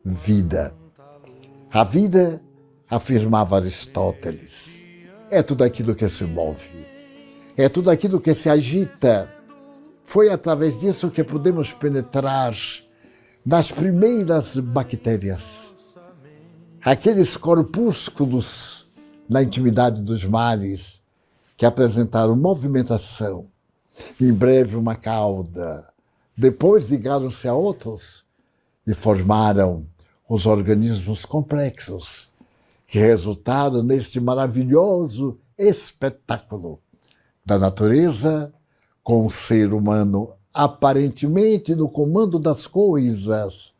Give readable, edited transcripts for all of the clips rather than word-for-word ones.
vida. A vida, afirmava Aristóteles, é tudo aquilo que se move, é tudo aquilo que se agita. Foi através disso que podemos penetrar nas primeiras bactérias, aqueles corpúsculos na intimidade dos mares que apresentaram movimentação, em breve uma cauda, depois ligaram-se a outros e formaram os organismos complexos que resultaram neste maravilhoso espetáculo da natureza com o ser humano aparentemente no comando das coisas,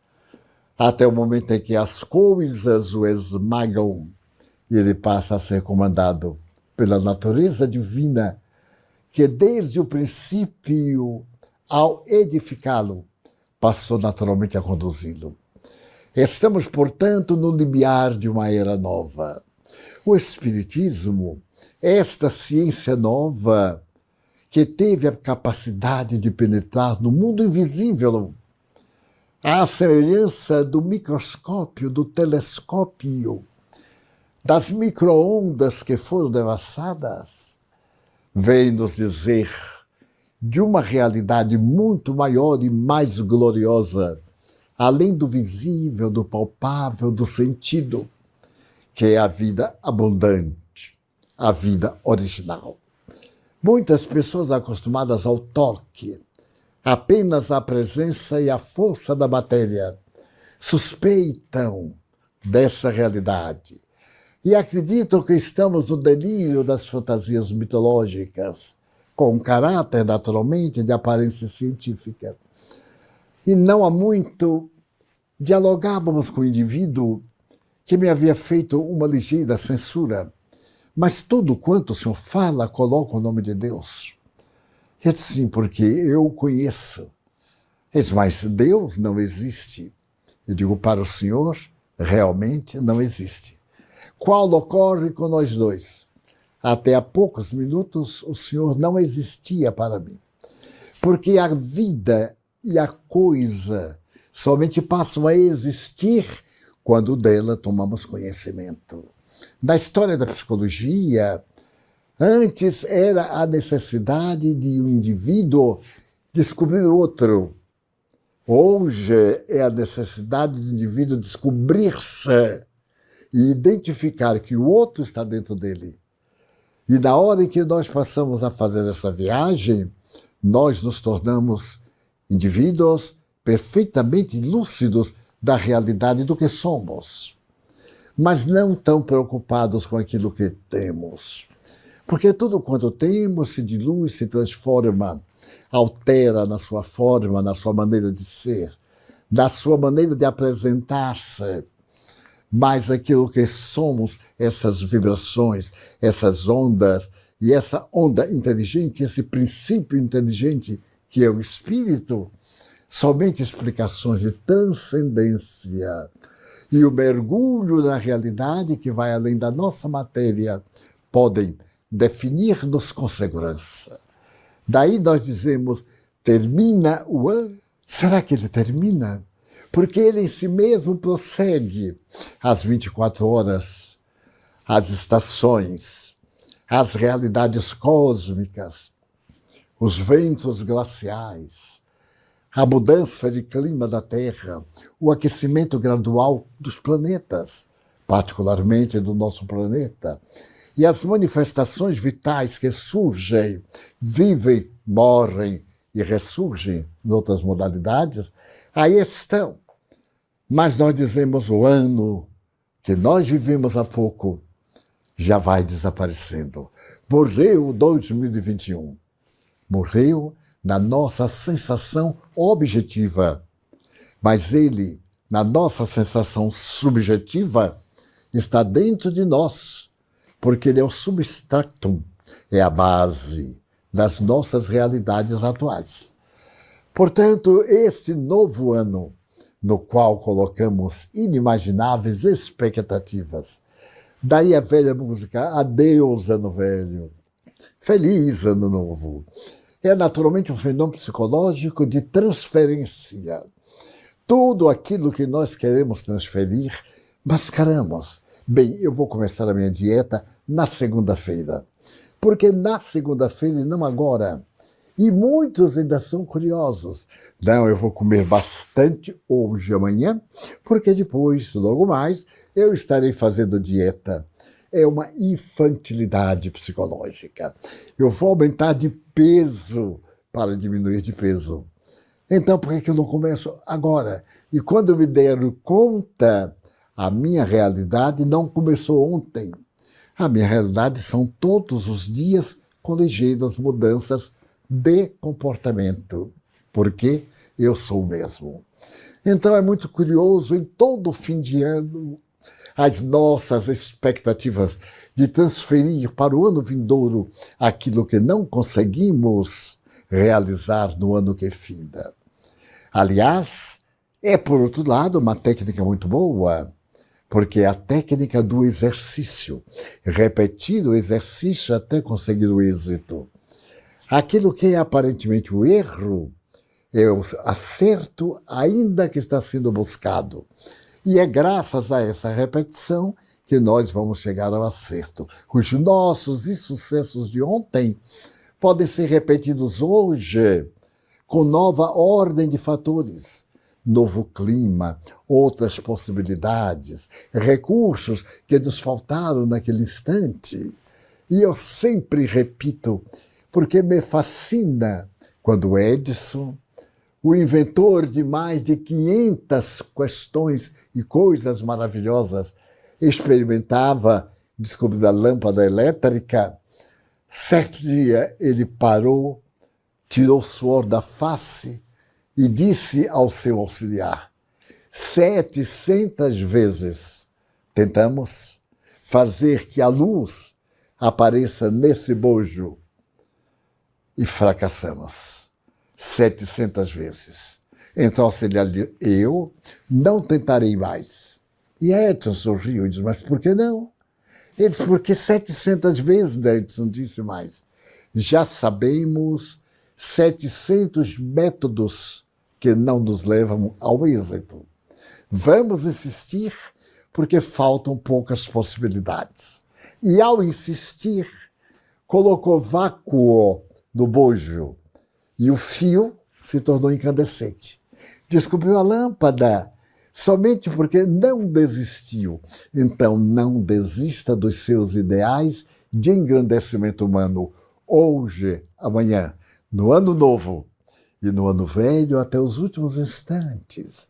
até o momento em que as coisas o esmagam e ele passa a ser comandado pela natureza divina, que desde o princípio, ao edificá-lo, passou naturalmente a conduzi-lo. Estamos, portanto, no limiar de uma era nova. O Espiritismo, esta ciência nova, que teve a capacidade de penetrar no mundo invisível, à semelhança do microscópio, do telescópio, das micro-ondas que foram devassadas, vem nos dizer de uma realidade muito maior e mais gloriosa, além do visível, do palpável, do sentido, que é a vida abundante, a vida original. Muitas pessoas acostumadas ao toque, apenas à presença e à força da matéria, suspeitam dessa realidade e acreditam que estamos no delírio das fantasias mitológicas, com caráter, naturalmente, de aparência científica. E não há muito dialogávamos com o indivíduo que me havia feito uma ligeira censura. Mas tudo quanto o senhor fala, coloca o nome de Deus. Eu disse sim, porque eu o conheço. Ele disse, mas Deus não existe. Eu digo, para o senhor, realmente não existe. Qual ocorre com nós dois? Até há poucos minutos, o senhor não existia para mim. Porque a vida e a coisa somente passam a existir quando dela tomamos conhecimento. Na história da psicologia, antes era a necessidade de um indivíduo descobrir outro. Hoje é a necessidade do indivíduo descobrir-se e identificar que o outro está dentro dele. E na hora em que nós passamos a fazer essa viagem, nós nos tornamos indivíduos perfeitamente lúcidos da realidade do que somos, mas não tão preocupados com aquilo que temos. Porque tudo quanto temos se dilui, se transforma, altera na sua forma, na sua maneira de ser, na sua maneira de apresentar-se. Mas aquilo que somos, essas vibrações, essas ondas, e essa onda inteligente, esse princípio inteligente que é o espírito, somente explicações de transcendência e o mergulho na realidade que vai além da nossa matéria podem definir-nos com segurança. Daí nós dizemos, termina o ano. Será que ele termina? Porque ele em si mesmo prossegue as 24 horas, as estações, as realidades cósmicas, os ventos glaciais, a mudança de clima da Terra, o aquecimento gradual dos planetas, particularmente do nosso planeta, e as manifestações vitais que surgem, vivem, morrem e ressurgem em outras modalidades, aí estão. Mas nós dizemos o ano que nós vivemos há pouco já vai desaparecendo. Morreu 2021. Morreu na nossa sensação objetiva. Mas ele, na nossa sensação subjetiva, está dentro de nós, porque ele é o substratum, é a base das nossas realidades atuais. Portanto, esse novo ano, no qual colocamos inimagináveis expectativas, daí a velha música, adeus ano velho, feliz ano novo, é naturalmente um fenômeno psicológico de transferência. tudo aquilo que nós queremos transferir, mascaramos. Bem, eu vou começar a minha dieta na segunda-feira. Porque na segunda-feira e não agora. E muitos ainda são curiosos. Não, eu vou comer bastante hoje e amanhã, porque depois, logo mais, eu estarei fazendo dieta. É uma infantilidade psicológica. Eu vou aumentar de peso para diminuir de peso. Então, por que eu não começo agora? E quando eu me der conta, a minha realidade não começou ontem. A minha realidade são todos os dias com ligeiras mudanças de comportamento, porque eu sou o mesmo. Então, é muito curioso, em todo fim de ano, as nossas expectativas de transferir para o ano vindouro aquilo que não conseguimos realizar no ano que finda. Aliás, é, por outro lado, uma técnica muito boa, porque é a técnica do exercício. Repetir o exercício até conseguir o êxito. Aquilo que é aparentemente o erro é o acerto ainda que está sendo buscado. E é graças a essa repetição que nós vamos chegar ao acerto. Os nossos insucessos de ontem podem ser repetidos hoje com nova ordem de fatores, novo clima, outras possibilidades, recursos que nos faltaram naquele instante. E eu sempre repito, porque me fascina quando Edison, o inventor de mais de 500 questões e coisas maravilhosas, experimentava, descobrindo a lâmpada elétrica, certo dia ele parou, tirou o suor da face e disse ao seu auxiliar: 700 vezes tentamos fazer que a luz apareça nesse bojo e fracassamos 700 vezes. Então, auxiliar disse: eu não tentarei mais. E Edson sorriu e disse: mas por que não? Ele disse: porque 700 vezes, Edson disse mais. Já sabemos 700 métodos que não nos levam ao êxito. Vamos insistir porque faltam poucas possibilidades. E ao insistir, colocou vácuo no bojo e o fio se tornou incandescente. Descobriu a lâmpada somente porque não desistiu. Então, não desista dos seus ideais de engrandecimento humano hoje, amanhã, no ano novo e no ano velho até os últimos instantes.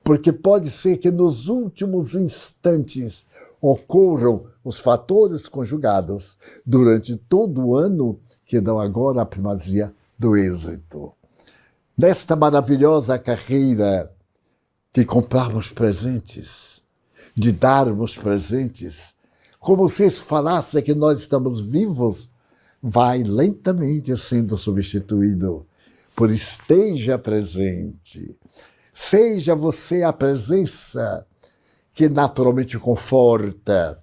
Porque pode ser que nos últimos instantes ocorram os fatores conjugados durante todo o ano que dão agora a primazia do êxito. Nesta maravilhosa carreira de comprarmos presentes, de darmos presentes, como se isso falasse que nós estamos vivos, vai lentamente sendo substituído por esteja presente. Seja você a presença que naturalmente conforta.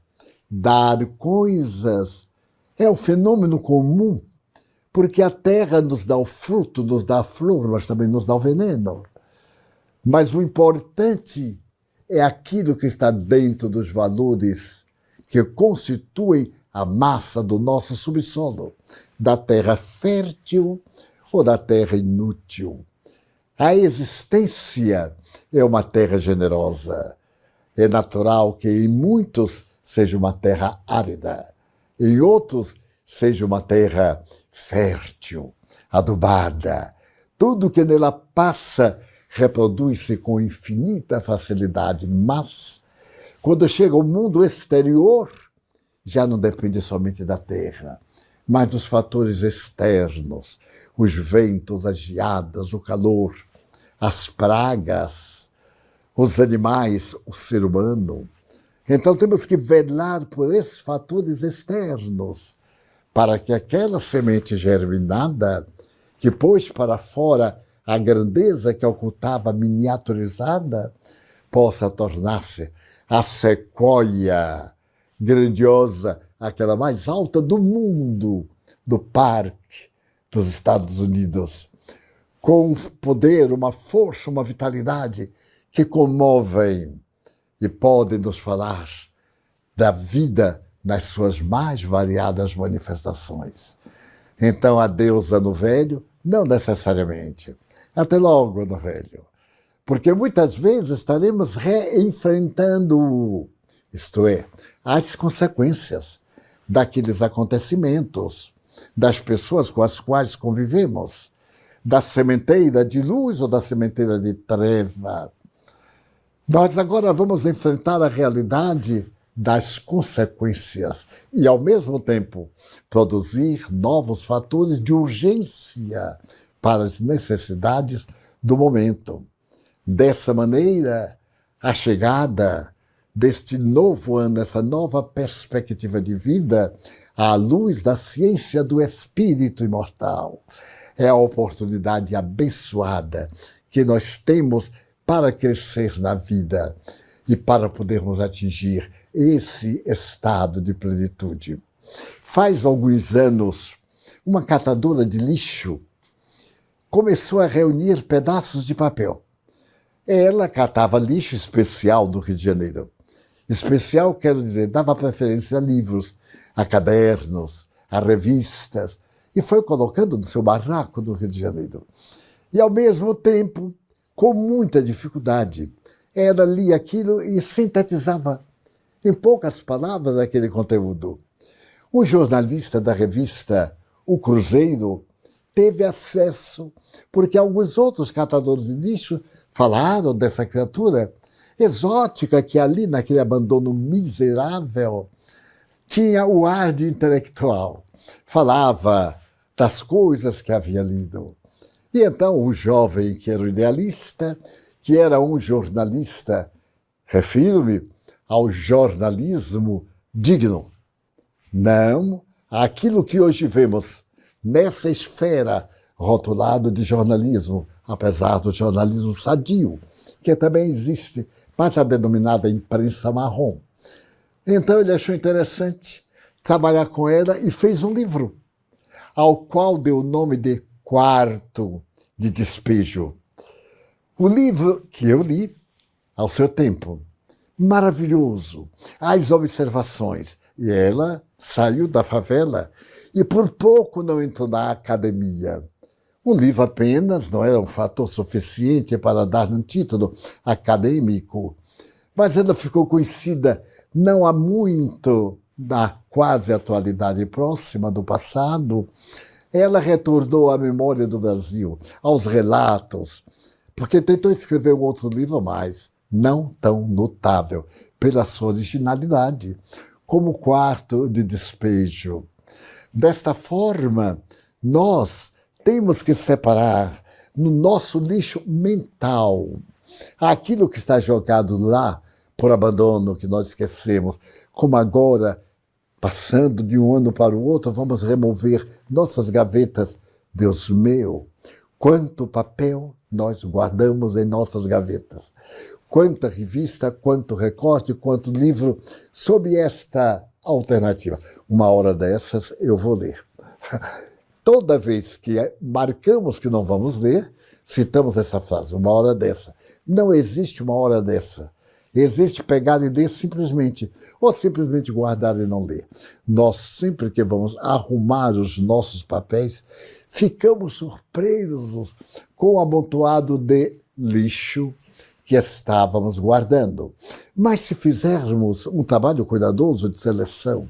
Dar coisas é um fenômeno comum, porque a terra nos dá o fruto, nos dá a flor, mas também nos dá o veneno. Mas o importante é aquilo que está dentro dos valores que constituem a massa do nosso subsolo, da terra fértil ou da terra inútil. A existência é uma terra generosa. É natural que em muitos seja uma terra árida, em outros seja uma terra fértil, adubada. Tudo que nela passa reproduz-se com infinita facilidade, mas quando chega ao mundo exterior, já não depende somente da terra, mas dos fatores externos, os ventos, as geadas, o calor, as pragas, os animais, o ser humano. Então temos que velar por esses fatores externos, para que aquela semente germinada, que pôs para fora a grandeza que ocultava miniaturizada, possa tornar-se a sequoia grandiosa, aquela mais alta do mundo, do parque dos Estados Unidos, com um poder, uma força, uma vitalidade que comovem e podem nos falar da vida nas suas mais variadas manifestações. Então, adeus, Ano Velho? Não necessariamente. Até logo, Ano Velho. Porque muitas vezes estaremos reenfrentando, isto é, as consequências daqueles acontecimentos, das pessoas com as quais convivemos, da sementeira de luz ou da sementeira de treva. Nós agora vamos enfrentar a realidade das consequências e, ao mesmo tempo, produzir novos fatores de urgência para as necessidades do momento. Dessa maneira, a chegada deste novo ano, essa nova perspectiva de vida, à luz da ciência do espírito imortal, é a oportunidade abençoada que nós temos para crescer na vida e para podermos atingir esse estado de plenitude. Faz alguns anos, uma catadora de lixo começou a reunir pedaços de papel. Ela catava lixo especial do Rio de Janeiro. Especial, quero dizer, dava preferência a livros, a cadernos, a revistas, e foi colocando no seu barraco do Rio de Janeiro. E, ao mesmo tempo, com muita dificuldade, ela lia aquilo e sintetizava, em poucas palavras, aquele conteúdo. O jornalista da revista O Cruzeiro teve acesso, porque alguns outros catadores de lixo falaram dessa criatura exótica que ali, naquele abandono miserável, tinha o ar de intelectual. Falava das coisas que havia lido. E então o jovem que era o idealista, que era um jornalista, refiro-me ao jornalismo digno, não aquilo que hoje vemos nessa esfera rotulado de jornalismo, apesar do jornalismo sadio, que também existe, mas a denominada imprensa marrom. Então ele achou interessante trabalhar com ela e fez um livro, ao qual deu o nome de Quarto de Despejo. O livro que eu li ao seu tempo, maravilhoso, as observações, e ela saiu da favela e por pouco não entrou na academia. O livro apenas não era um fator suficiente para dar um título acadêmico, mas ela ficou conhecida não há muito, na quase atualidade próxima do passado. Ela retornou à memória do Brasil, aos relatos, porque tentou escrever um outro livro, mas não tão notável pela sua originalidade, como Quarto de Despejo. Desta forma, nós temos que separar no nosso lixo mental aquilo que está jogado lá por abandono, que nós esquecemos, como agora, passando de um ano para o outro, vamos remover nossas gavetas. Deus meu, quanto papel nós guardamos em nossas gavetas. Quanta revista, quanto recorte, quanto livro sob esta alternativa. Uma hora dessas eu vou ler. Toda vez que marcamos que não vamos ler, citamos essa frase, uma hora dessa. Não existe uma hora dessa. Existe pegar e ler simplesmente, ou simplesmente guardar e não ler. Nós, sempre que vamos arrumar os nossos papéis, ficamos surpresos com o amontoado de lixo que estávamos guardando. Mas se fizermos um trabalho cuidadoso de seleção,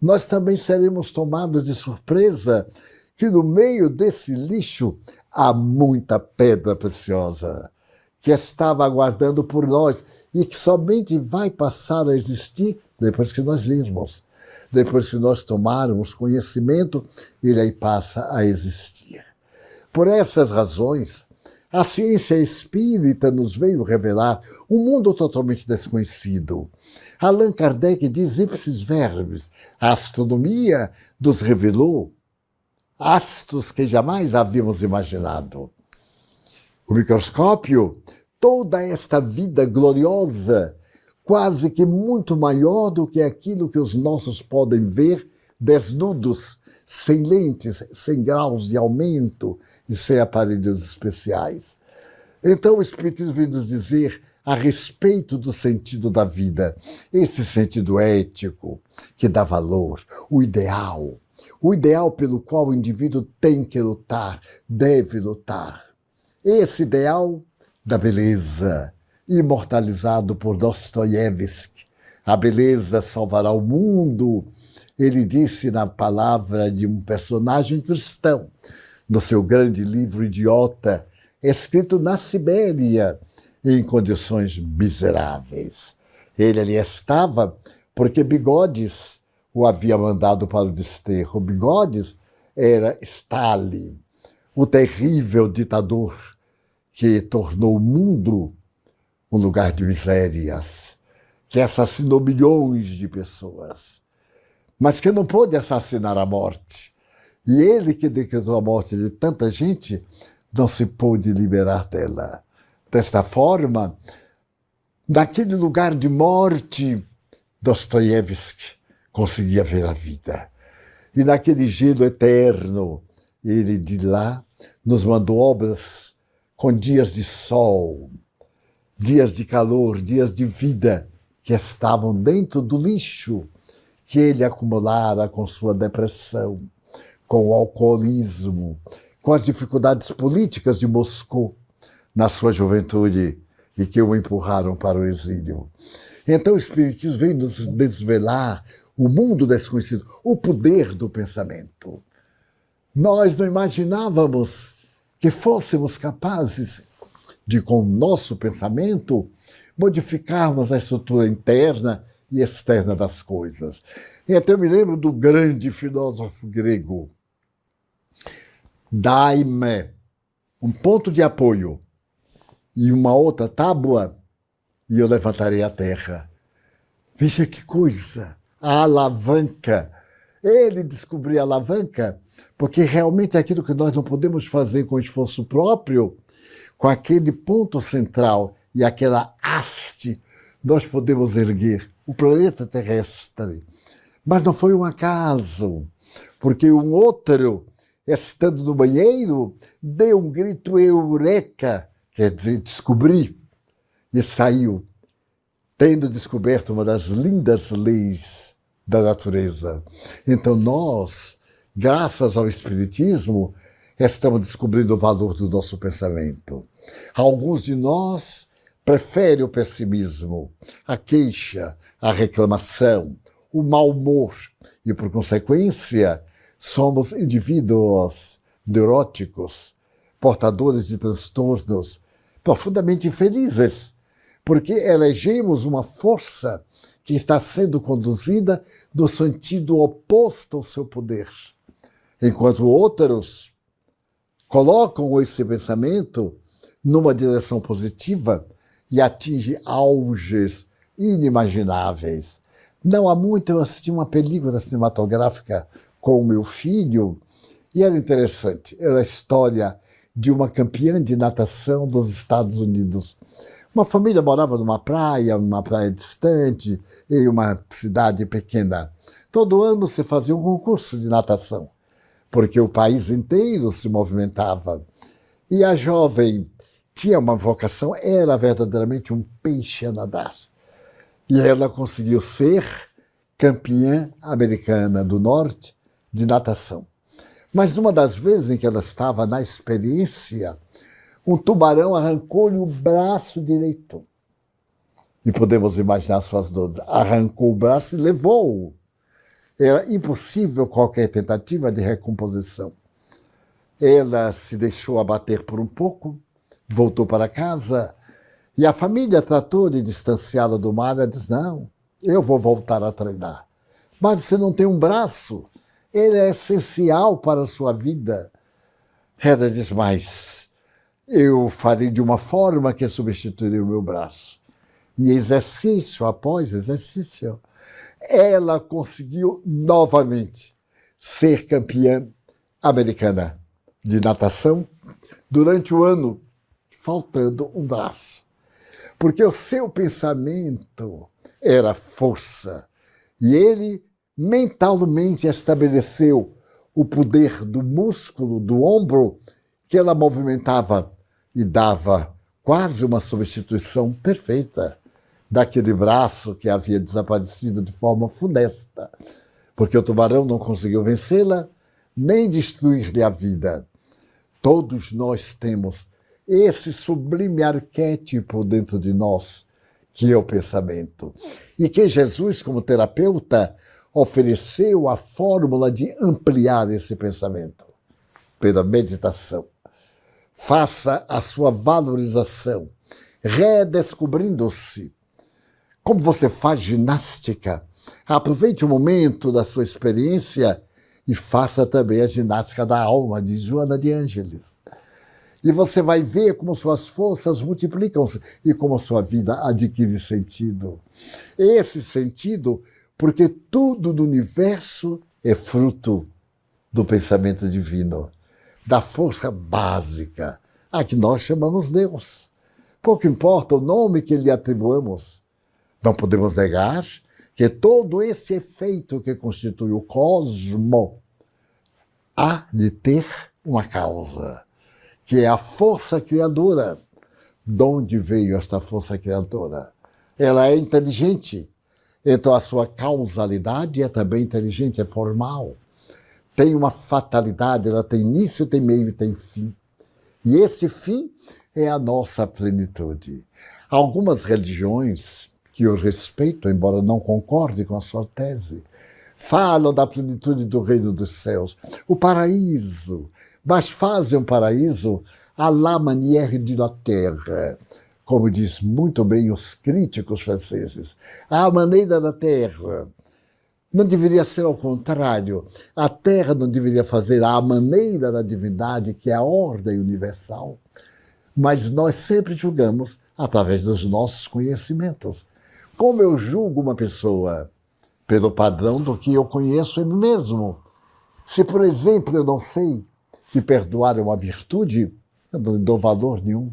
nós também seremos tomados de surpresa que no meio desse lixo há muita pedra preciosa que estava aguardando por nós e que somente vai passar a existir depois que nós lermos. Depois que nós tomarmos conhecimento, ele aí passa a existir. Por essas razões, a ciência espírita nos veio revelar um mundo totalmente desconhecido. Allan Kardec diz ipsis verbis, a astronomia nos revelou astros que jamais havíamos imaginado. O microscópio, toda esta vida gloriosa, quase que muito maior do que aquilo que os nossos podem ver desnudos, sem lentes, sem graus de aumento e sem aparelhos especiais. Então o Espiritismo vem nos dizer a respeito do sentido da vida, esse sentido ético que dá valor, o ideal pelo qual o indivíduo tem que lutar, deve lutar. Esse ideal da beleza, imortalizado por Dostoiévski. A beleza salvará o mundo, ele disse na palavra de um personagem cristão, no seu grande livro Idiota, escrito na Sibéria, em condições miseráveis. Ele ali estava porque Bigodes o havia mandado para o desterro. Bigodes era Stalin, o terrível ditador que tornou o mundo um lugar de misérias, que assassinou milhões de pessoas, mas que não pôde assassinar a morte. E ele que decretou a morte de tanta gente, não se pôde liberar dela. Desta forma, naquele lugar de morte, Dostoiévski conseguia ver a vida. E naquele gelo eterno, ele de lá nos mandou obras com dias de sol, dias de calor, dias de vida, que estavam dentro do lixo que ele acumulara com sua depressão, com o alcoolismo, com as dificuldades políticas de Moscou na sua juventude e que o empurraram para o exílio. Então o Espiritismo vem nos desvelar o mundo desconhecido, o poder do pensamento. Nós não imaginávamos que fôssemos capazes de, com o nosso pensamento, modificarmos a estrutura interna e externa das coisas. E até eu me lembro do grande filósofo grego, Daime, um ponto de apoio e uma outra tábua, e eu levantarei a terra. Veja que coisa! A alavanca. Ele descobriu a alavanca porque realmente é aquilo que nós não podemos fazer com esforço próprio, com aquele ponto central e aquela haste, nós podemos erguer o planeta terrestre. Mas não foi um acaso, porque um outro, estando no banheiro, deu um grito eureka, quer dizer, descobri, e saiu, tendo descoberto uma das lindas leis da natureza. Então nós, graças ao Espiritismo, estamos descobrindo o valor do nosso pensamento. Alguns de nós preferem o pessimismo, a queixa, a reclamação, o mau humor e, por consequência, somos indivíduos neuróticos, portadores de transtornos profundamente infelizes, porque elegemos uma força que está sendo conduzida no sentido oposto ao seu poder, enquanto outros colocam esse pensamento numa direção positiva e atinge auges inimagináveis. Não há muito eu assisti uma película cinematográfica com o meu filho e era interessante. Era a história de uma campeã de natação dos Estados Unidos. Uma família morava numa praia distante, em uma cidade pequena. Todo ano se fazia um concurso de natação, porque o país inteiro se movimentava. E a jovem tinha uma vocação, era verdadeiramente um peixe a nadar. E ela conseguiu ser campeã americana do Norte de natação. Mas numa das vezes em que ela estava na experiência, um tubarão arrancou-lhe o braço direito. E podemos imaginar suas dores. Arrancou o braço e levou-o. Era impossível qualquer tentativa de recomposição. Ela se deixou abater por um pouco, voltou para casa, e a família tratou de distanciá-la do mar. Ela disse, não, eu vou voltar a treinar. Mas você não tem um braço, ele é essencial para a sua vida. Ela disse, mas eu farei de uma forma que substituirei o meu braço. E exercício após exercício, ela conseguiu novamente ser campeã americana de natação durante o ano, faltando um braço. Porque o seu pensamento era força. E ele mentalmente estabeleceu o poder do músculo, do ombro, que ela movimentava e dava quase uma substituição perfeita daquele braço que havia desaparecido de forma funesta, porque o tubarão não conseguiu vencê-la, nem destruir-lhe a vida. Todos nós temos esse sublime arquétipo dentro de nós, que é o pensamento. E que Jesus, como terapeuta, ofereceu a fórmula de ampliar esse pensamento pela meditação. Faça a sua valorização, redescobrindo-se. Como você faz ginástica, aproveite o momento da sua experiência e faça também a ginástica da alma, de Joana de Ângeles. E você vai ver como suas forças multiplicam-se e como a sua vida adquire sentido. Esse sentido, porque tudo no universo é fruto do pensamento divino, da força básica, a que nós chamamos Deus. Pouco importa o nome que lhe atribuamos, não podemos negar que todo esse efeito que constitui o cosmo há de ter uma causa, que é a força criadora. De onde veio esta força criadora? Ela é inteligente, então a sua causalidade é também inteligente, é formal. Tem uma fatalidade, ela tem início, tem meio e tem fim. E esse fim é a nossa plenitude. Algumas religiões, que eu respeito, embora não concorde com a sua tese, falam da plenitude do reino dos céus, o paraíso, mas fazem um paraíso à la manière de la terre, como diz muito bem os críticos franceses, à maneira da terra. Não deveria ser ao contrário. A terra não deveria fazer à maneira da divindade, que é a ordem universal, mas nós sempre julgamos através dos nossos conhecimentos. Como eu julgo uma pessoa? Pelo padrão do que eu conheço em mim mesmo. Se, por exemplo, eu não sei que perdoar é uma virtude, eu não lhe dou valor nenhum.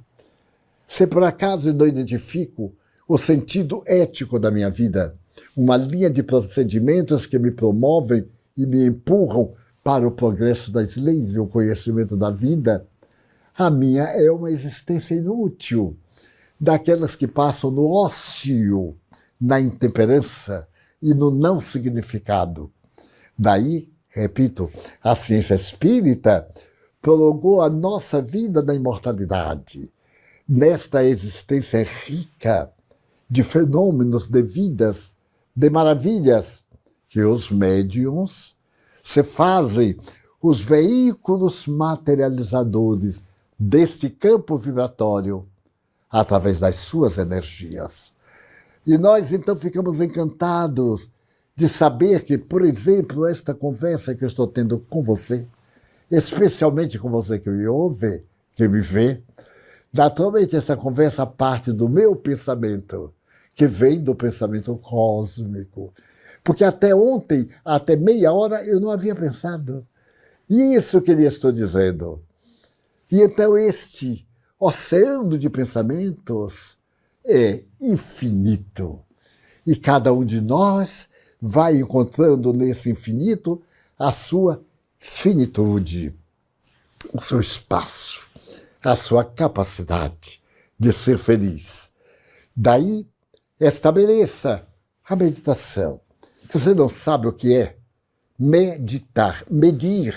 Se por acaso eu não identifico o sentido ético da minha vida, uma linha de procedimentos que me promovem e me empurram para o progresso das leis e o conhecimento da vida, a minha é uma existência inútil, daquelas que passam no ócio, na intemperança e no não significado. Daí, repito, a ciência espírita prolongou a nossa vida na imortalidade, nesta existência rica de fenômenos, de vidas, de maravilhas, que os médiuns se fazem os veículos materializadores deste campo vibratório através das suas energias. E nós, então, ficamos encantados de saber que, por exemplo, esta conversa que eu estou tendo com você, especialmente com você que me ouve, que me vê, naturalmente esta conversa parte do meu pensamento, que vem do pensamento cósmico. Porque até ontem, até meia hora, eu não havia pensado. E isso que lhe estou dizendo. E então este oceano de pensamentos é infinito. E cada um de nós vai encontrando nesse infinito a sua finitude, o seu espaço, a sua capacidade de ser feliz. Daí, estabeleça a meditação. Se você não sabe o que é meditar, medir,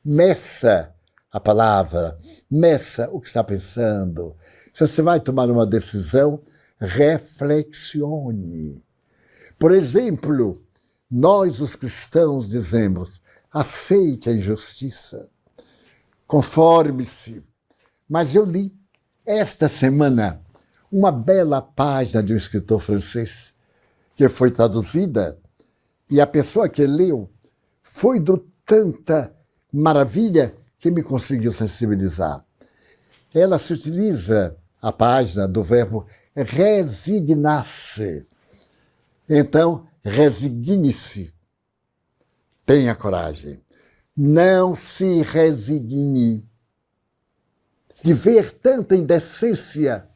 meça a palavra, meça o que está pensando. Se você vai tomar uma decisão, reflexione. Por exemplo, nós os cristãos dizemos, aceite a injustiça, conforme-se. Mas eu li esta semana uma bela página de um escritor francês que foi traduzida e a pessoa que leu foi de tanta maravilha que me conseguiu sensibilizar. Ela se utiliza, a página, do verbo resignar-se. Então, resigne-se. Tenha coragem. Não se resigne de ver tanta indecência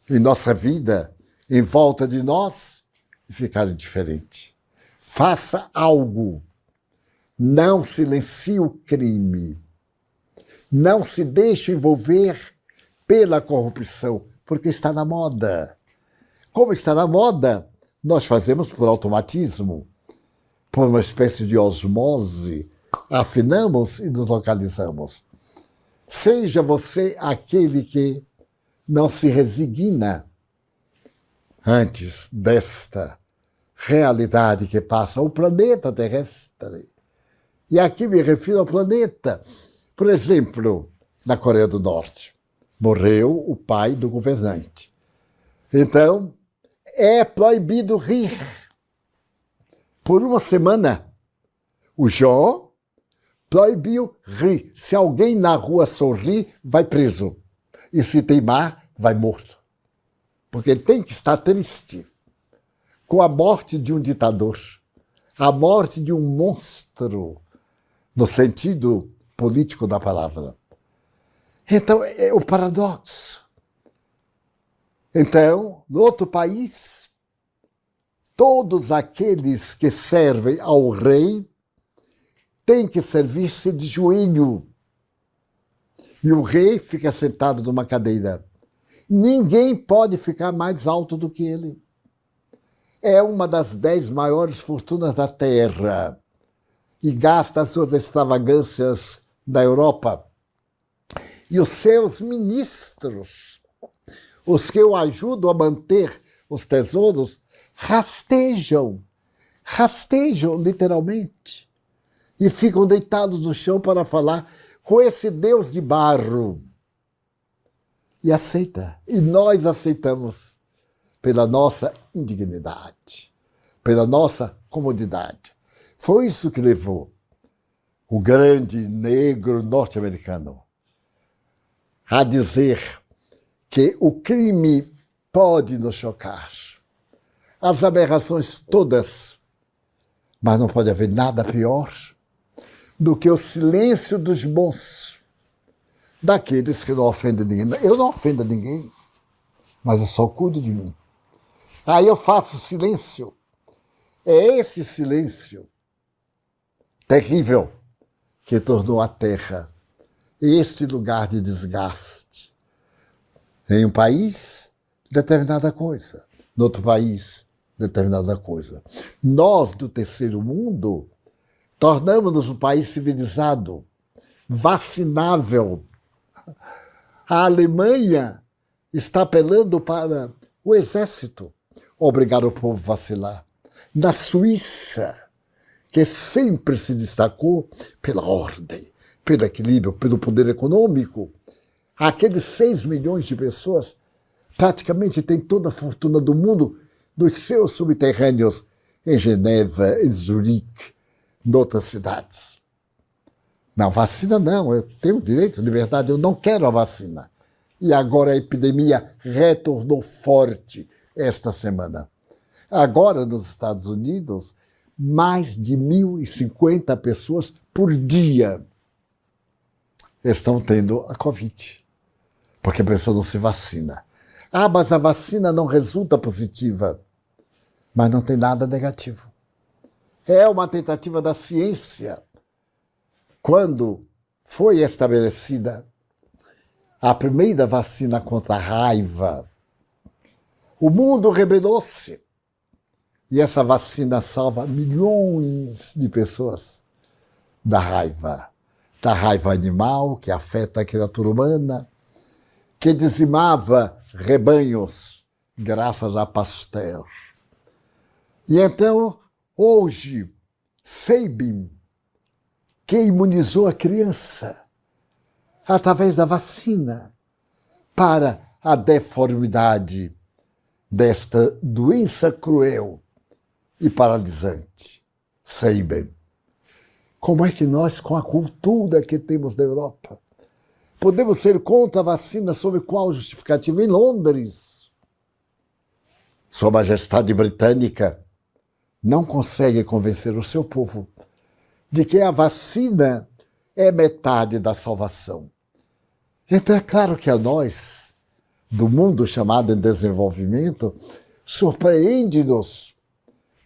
em nossa vida, em volta de nós, e ficar indiferente. Faça algo. Não silencie o crime. Não se deixe envolver pela corrupção, porque está na moda. Como está na moda, nós fazemos por automatismo, por uma espécie de osmose, afinamos e nos localizamos. Seja você aquele que não se resigna antes desta realidade que passa o planeta terrestre. E aqui me refiro ao planeta. Por exemplo, na Coreia do Norte, morreu o pai do governante. Então, é proibido rir. Por uma semana, o Jó proibiu rir. Se alguém na rua sorrir, vai preso. E se teimar, vai morto. Porque ele tem que estar triste com a morte de um ditador, a morte de um monstro, no sentido político da palavra. Então, é o paradoxo. Então, no outro país, todos aqueles que servem ao rei têm que servir-se de joelho. E o rei fica sentado numa cadeira. Ninguém pode ficar mais alto do que ele. É uma das 10 maiores fortunas da Terra e gasta as suas extravagâncias na Europa. E os seus ministros, os que o ajudam a manter os tesouros, rastejam literalmente, e ficam deitados no chão para falar com esse Deus de barro. E aceita. E nós aceitamos pela nossa indignidade, pela nossa comodidade. Foi isso que levou o grande negro norte-americano a dizer que o crime pode nos chocar, as aberrações todas, mas não pode haver nada pior do que o silêncio dos bons, daqueles que não ofendem ninguém. Eu não ofendo ninguém, mas eu só cuido de mim. Aí eu faço silêncio. É esse silêncio terrível que tornou a Terra esse lugar de desgaste. Em um país, determinada coisa. No outro país, determinada coisa. Nós, do terceiro mundo, tornamos-nos um país civilizado, vacinável. A Alemanha está apelando para o exército obrigar o povo a vacilar. Na Suíça, que sempre se destacou pela ordem, pelo equilíbrio, pelo poder econômico, aqueles 6 milhões de pessoas praticamente têm toda a fortuna do mundo dos seus subterrâneos em Geneva, em Zurique, em outras cidades. Não, vacina não, eu tenho direito, liberdade, eu não quero a vacina. E agora a epidemia retornou forte esta semana. Agora, nos Estados Unidos, mais de 1.050 pessoas por dia estão tendo a Covid, porque a pessoa não se vacina. Ah, mas a vacina não resulta positiva, mas não tem nada negativo. É uma tentativa da ciência. Quando foi estabelecida a primeira vacina contra a raiva, o mundo rebelou-se. E essa vacina salva milhões de pessoas da raiva animal que afeta a criatura humana, que dizimava rebanhos graças a Pasteur. E então, hoje, Sabin, que imunizou a criança através da vacina para a deformidade desta doença cruel e paralisante. Sabin. Como é que nós, com a cultura que temos na Europa, podemos ser contra a vacina sob qual justificativa? Em Londres, Sua Majestade Britânica não consegue convencer o seu povo de que a vacina é metade da salvação. Então é claro que a nós, do mundo chamado em desenvolvimento, surpreende-nos,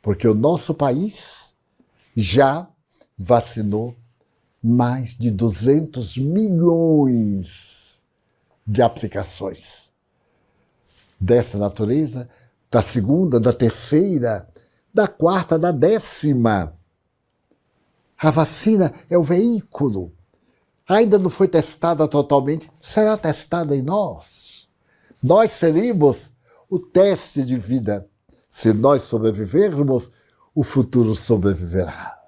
porque o nosso país já vacinou mais de 200 milhões de aplicações dessa natureza, da segunda, da terceira, da quarta, da 10ª. A vacina é o veículo. Ainda não foi testada totalmente, será testada em nós. Nós seremos o teste de vida. Se nós sobrevivermos, o futuro sobreviverá.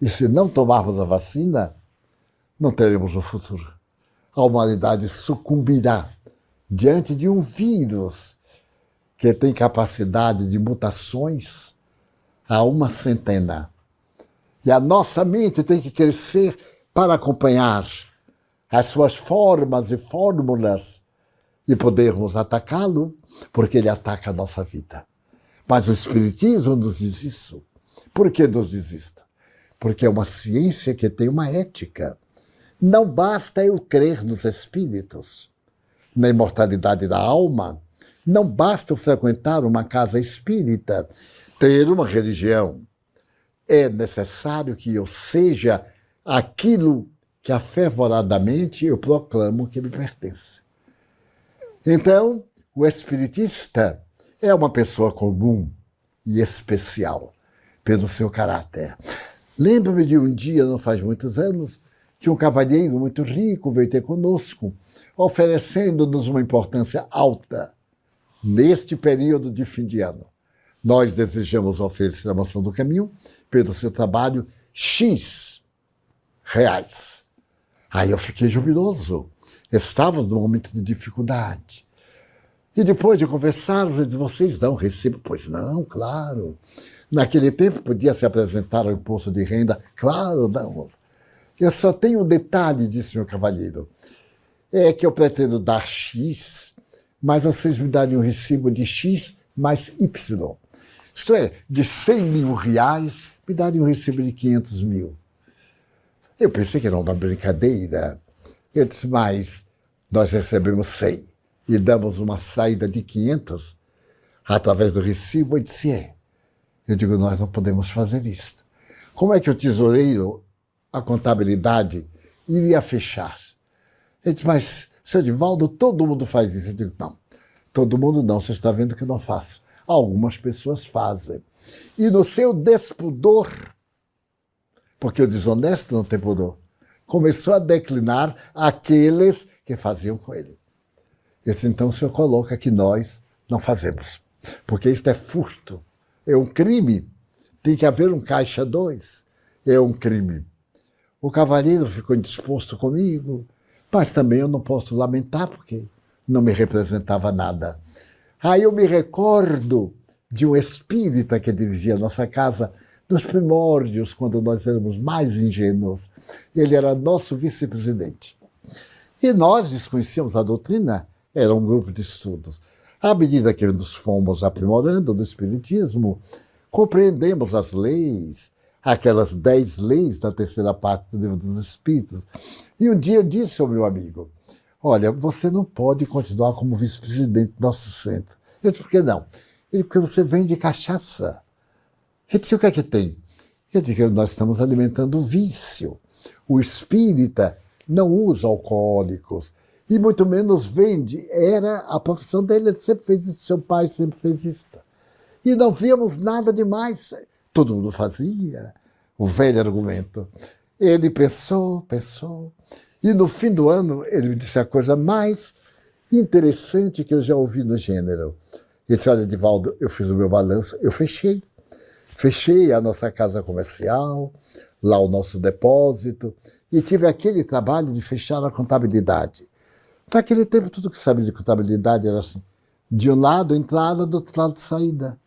E se não tomarmos a vacina, não teremos o futuro. A humanidade sucumbirá diante de um vírus que tem capacidade de mutações a 100. E a nossa mente tem que crescer para acompanhar as suas formas e fórmulas e podermos atacá-lo, porque ele ataca a nossa vida. Mas o Espiritismo nos diz isso. Por que nos diz isso? Porque é uma ciência que tem uma ética. Não basta eu crer nos espíritos, na imortalidade da alma. Não basta eu frequentar uma casa espírita, ter uma religião. É necessário que eu seja aquilo que afervoradamente eu proclamo que me pertence. Então, o espiritista é uma pessoa comum e especial pelo seu caráter. Lembro-me de um dia, não faz muitos anos, que um cavalheiro muito rico veio ter conosco, oferecendo-nos uma importância alta neste período de fim de ano. Nós desejamos oferecer a Mansão do Caminho, pelo seu trabalho, X reais. Aí eu fiquei jubiloso. Estávamos num momento de dificuldade. E depois de conversar, eu disse, vocês dão recibo? Pois não, claro. Naquele tempo podia se apresentar ao imposto de renda? Claro, não. Eu só tenho um detalhe, disse meu cavalheiro, é que eu pretendo dar X, mas vocês me darem um recibo de X mais Y. Isto é, de 100 mil reais, me darem um recibo de 500 mil. Eu pensei que era uma brincadeira. Eu disse, mas nós recebemos 100 e damos uma saída de 500 através do recibo. Eu disse, é. Eu digo, nós não podemos fazer isso. Como é que o tesoureiro, a contabilidade, iria fechar? Ele disse, mas, seu Divaldo, todo mundo faz isso. Eu digo, não, todo mundo não, você está vendo que eu não faço. Algumas pessoas fazem. E no seu despudor, porque o desonesto não tem pudor, começou a declinar aqueles que faziam com ele. Eu disse, então o senhor coloca que nós não fazemos, porque isto é furto, é um crime, tem que haver um caixa 2, é um crime. O cavalheiro ficou indisposto comigo, mas também eu não posso lamentar, porque não me representava nada. Aí eu me recordo de um espírita que dirigia a nossa casa nos primórdios, quando nós éramos mais ingênuos. Ele era nosso vice-presidente. E nós desconhecíamos a doutrina, era um grupo de estudos. À medida que nos fomos aprimorando no Espiritismo, compreendemos as leis, aquelas 10 leis da terceira parte do Livro dos Espíritos. E um dia eu disse ao meu amigo, olha, você não pode continuar como vice-presidente do nosso centro. Eu disse, por que não? Ele, porque você vende cachaça. Eu disse, o que é que tem? Eu disse, nós estamos alimentando o vício. O espírita não usa alcoólicos e muito menos vende. Era a profissão dele, ele sempre fez isso, seu pai sempre fez isso. E não víamos nada demais. Todo mundo fazia. O velho argumento. Ele pensou, e no fim do ano ele me disse a coisa mais interessante que eu já ouvi no gênero. Ele disse, olha, Divaldo, eu fiz o meu balanço, eu fechei. Fechei a nossa casa comercial, lá o nosso depósito, e tive aquele trabalho de fechar a contabilidade. Naquele tempo, tudo que sabia de contabilidade era assim, de um lado entrada, do outro lado saída.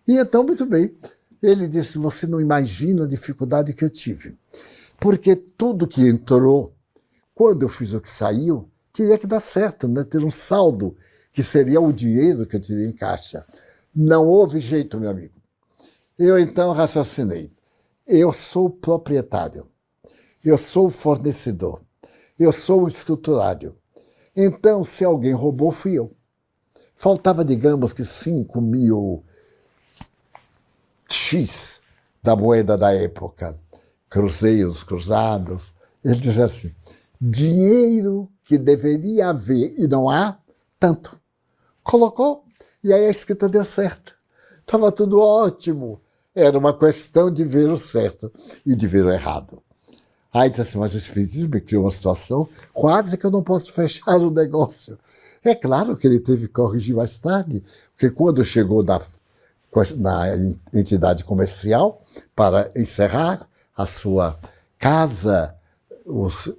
E então, muito bem, ele disse, você não imagina a dificuldade que eu tive. Porque tudo que entrou, quando eu fiz o que saiu, teria que dar certo, né? Ter um saldo, que seria o dinheiro que eu teria em caixa. Não houve jeito, meu amigo. Eu então raciocinei. Eu sou o proprietário. Eu sou o fornecedor. Eu sou o escriturário. Então, se alguém roubou, fui eu. Faltava, digamos que 5 mil X da moeda da época. Cruzeiros, cruzados. Ele dizia assim, dinheiro que deveria haver e não há, tanto. Colocou, e aí a escrita deu certo. Estava tudo ótimo. Era uma questão de ver o certo e de ver o errado. Aí disse assim, mas o Espiritismo me criou uma situação quase que eu não posso fechar o negócio. É claro que ele teve que corrigir mais tarde, porque quando chegou na entidade comercial para encerrar a sua casa, os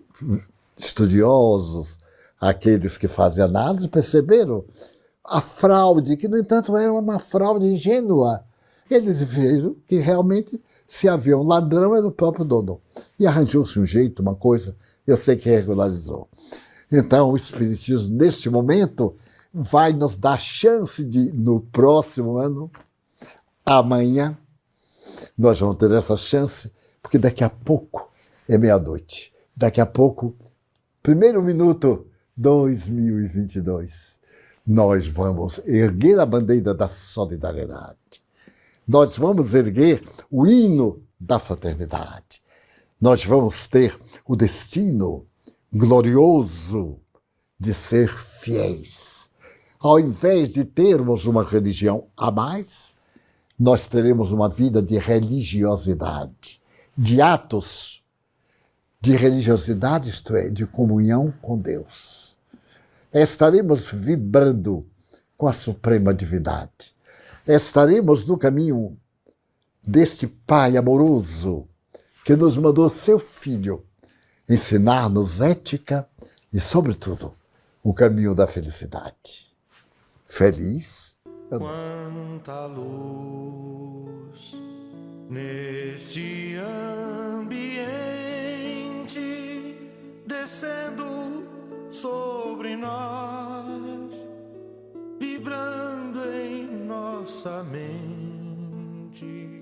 estudiosos, aqueles que fazem análise, perceberam a fraude, que, no entanto, era uma fraude ingênua. Eles viram que realmente, se havia um ladrão, era o próprio dono. E arranjou-se um jeito, uma coisa, eu sei que regularizou. Então, o Espiritismo, neste momento, vai nos dar chance de, no próximo ano, amanhã, nós vamos ter essa chance, porque daqui a pouco é meia-noite. Daqui a pouco, primeiro minuto, 2022. Nós vamos erguer a bandeira da solidariedade. Nós vamos erguer o hino da fraternidade. Nós vamos ter o destino glorioso de ser fiéis. Ao invés de termos uma religião a mais, nós teremos uma vida de religiosidade, de atos de religiosidade, isto é, de comunhão com Deus. Estaremos vibrando com a suprema divindade. Estaremos no caminho deste Pai amoroso que nos mandou seu Filho ensinar-nos ética e, sobretudo, o caminho da felicidade. Feliz. Quanta luz neste ambiente descendo sobre nós, vibrando em nossa mente.